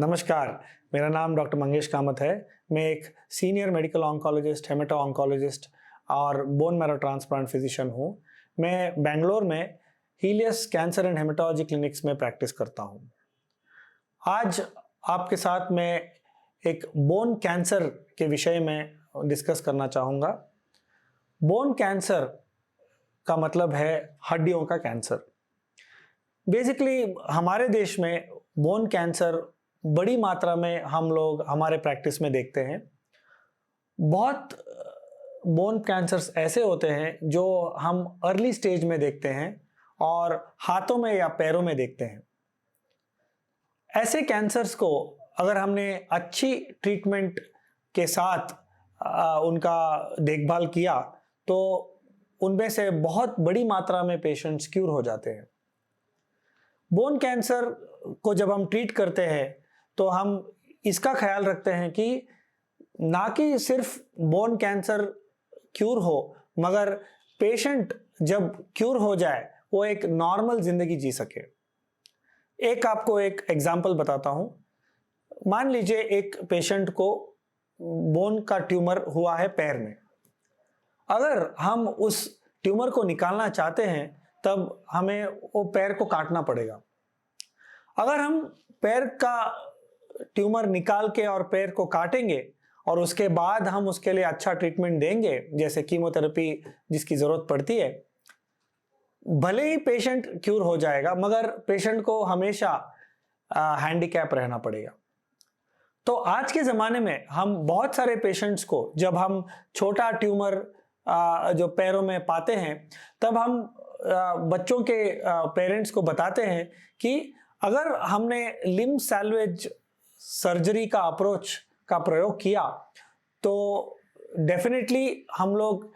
नमस्कार, मेरा नाम डॉक्टर मंगेश कामत है। मैं एक senior medical oncologist, haemato oncologist और बोन मैरो ट्रांसप्लांट फिजिशियन हूँ। मैं बेंगलोर में Helios cancer and haematology clinics में प्रैक्टिस करता हूँ। आज आपके साथ मैं एक बोन कैंसर के विषय में डिस्कस करना चाहूँगा। बोन कैंसर का मतलब है हड्डियों का कैंसर। बेसिकली हमारे देश में बोन कैंसर बड़ी मात्रा में हम लोग हमारे प्रैक्टिस में देखते हैं। बहुत बोन कैंसर्स ऐसे होते हैं जो हम अर्ली स्टेज में देखते हैं और हाथों में या पैरों में देखते हैं। ऐसे कैंसर्स को अगर हमने अच्छी ट्रीटमेंट के साथ उनका देखभाल किया तो उनमें से बहुत बड़ी मात्रा में पेशेंट्स क्यूर हो जाते हैं। बोन कैंसर को जब हम ट्रीट करते हैं तो हम इसका ख्याल रखते हैं कि ना कि सिर्फ बोन कैंसर क्यूर हो, मगर पेशेंट जब क्यूर हो जाए वो एक नॉर्मल जिंदगी जी सके। आपको एक एग्जांपल बताता हूं। मान लीजिए एक पेशेंट को बोन का ट्यूमर हुआ है पैर में। अगर हम उस ट्यूमर को निकालना चाहते हैं तब हमें वो पैर को काटना पड़ेगा। अगर हम पैर का ट्यूमर निकाल के और पैर को काटेंगे और उसके बाद हम उसके लिए अच्छा ट्रीटमेंट देंगे, जैसे कीमोथेरेपी जिसकी जरूरत पड़ती है, भले ही पेशेंट क्यूर हो जाएगा मगर पेशेंट को हमेशा हैंडीकैप रहना पड़ेगा। तो आज के ज़माने में हम बहुत सारे पेशेंट्स को जब हम छोटा ट्यूमर जो पैरों में पाते हैं तब हम बच्चों के पेरेंट्स को बताते हैं कि अगर हमने लिम्ब सैल्वेज सर्जरी का अप्रोच का प्रयोग किया तो डेफिनेटली हम लोग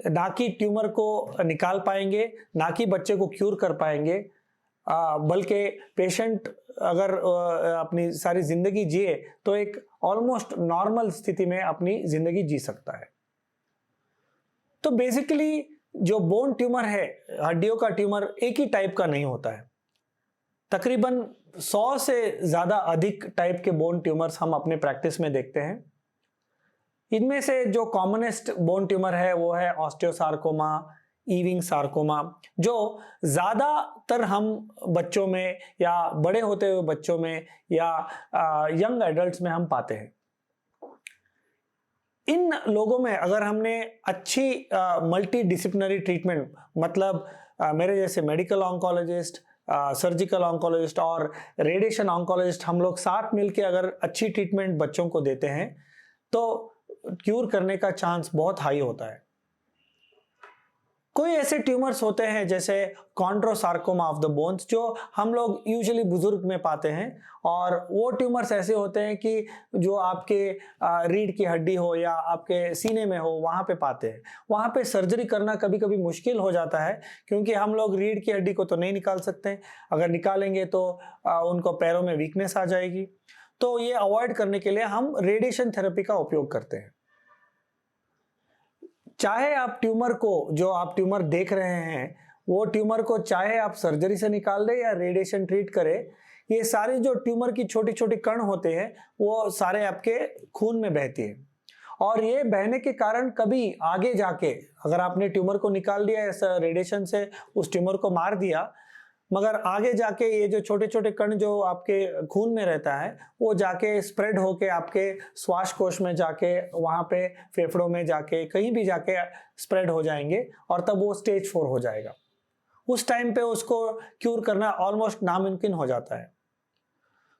ना कि ट्यूमर को निकाल पाएंगे, ना कि बच्चे को क्यूर कर पाएंगे, बल्कि पेशेंट अगर अपनी सारी जिंदगी जिए तो एक ऑलमोस्ट नॉर्मल स्थिति में अपनी जिंदगी जी सकता है। तो बेसिकली जो बोन ट्यूमर है, हड्डियों का ट्यूमर, एक ही टाइप का नहीं होता है। तकरीबन 100 से ज़्यादा अधिक टाइप के बोन ट्यूमर्स हम अपने प्रैक्टिस में देखते हैं। इनमें से जो कॉमनेस्ट बोन ट्यूमर है वो है ऑस्टियोसार्कोमा, ईविंग सार्कोमा, जो ज़्यादातर हम बच्चों में या बड़े होते हुए बच्चों में या यंग एडल्ट्स में हम पाते हैं। इन लोगों में अगर हमने अच्छी मल्टी डिसिप्लिनरी ट्रीटमेंट, मतलब मेरे जैसे मेडिकल ऑन्कोलॉजिस्ट, सर्जिकल ऑन्कोलॉजिस्ट और रेडिएशन ऑन्कोलॉजिस्ट, हम लोग साथ मिलकर अगर अच्छी ट्रीटमेंट बच्चों को देते हैं तो क्यूर करने का चांस बहुत हाई होता है। कोई ऐसे ट्यूमर्स होते हैं जैसे कॉन्ड्रोसार्कोमा ऑफ द बोन्स, जो हम लोग यूजुअली बुजुर्ग में पाते हैं, और वो ट्यूमर्स ऐसे होते हैं कि जो आपके रीढ़ की हड्डी हो या आपके सीने में हो वहाँ पे पाते हैं। वहाँ पे सर्जरी करना कभी कभी मुश्किल हो जाता है क्योंकि हम लोग रीढ़ की हड्डी को तो नहीं निकाल सकते। अगर निकालेंगे तो उनको पैरों में वीकनेस आ जाएगी। तो ये अवॉइड करने के लिए हम रेडिएशन थेरेपी का उपयोग करते हैं। चाहे आप ट्यूमर को, जो आप ट्यूमर देख रहे हैं, वो ट्यूमर को चाहे आप सर्जरी से निकाल दें या रेडिएशन ट्रीट करें, ये सारे जो ट्यूमर की छोटी छोटी कण होते हैं वो सारे आपके खून में बहती है। और ये बहने के कारण कभी आगे जाके अगर आपने ट्यूमर को निकाल दिया या रेडिएशन से उस ट्यूमर को मार दिया, मगर आगे जाके ये जो छोटे छोटे कण जो आपके खून में रहता है वो जाके स्प्रेड होके आपके श्वासकोश में जाके, वहाँ पे फेफड़ों में जाके, कहीं भी जाके स्प्रेड हो जाएंगे और तब वो स्टेज 4 हो जाएगा। उस टाइम पे उसको क्यूर करना ऑलमोस्ट नामुमकिन हो जाता है।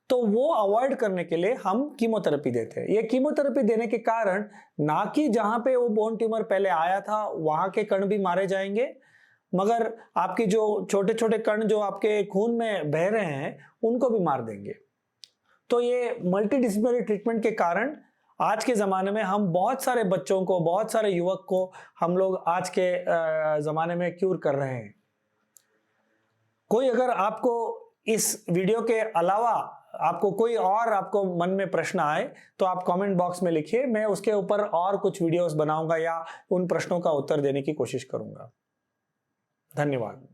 तो वो अवॉइड करने के लिए हम कीमोथेरेपी देते हैं। ये कीमोथेरेपी देने के कारण ना कि जहाँ पे वो बोन ट्यूमर पहले आया था वहाँ के कण भी मारे जाएंगे, मगर आपकी जो छोटे छोटे कण जो आपके खून में बह रहे हैं उनको भी मार देंगे। तो ये मल्टीडिसिप्लिनरी ट्रीटमेंट के कारण आज के ज़माने में हम बहुत सारे बच्चों को, बहुत सारे युवक को हम लोग आज के ज़माने में क्यूर कर रहे हैं। कोई अगर आपको इस वीडियो के अलावा आपको कोई और आपको मन में प्रश्न आए तो आप कमेंट बॉक्स में लिखिए, मैं उसके ऊपर और कुछ वीडियोस बनाऊंगा या उन प्रश्नों का उत्तर देने की कोशिश करूंगा। धन्यवाद।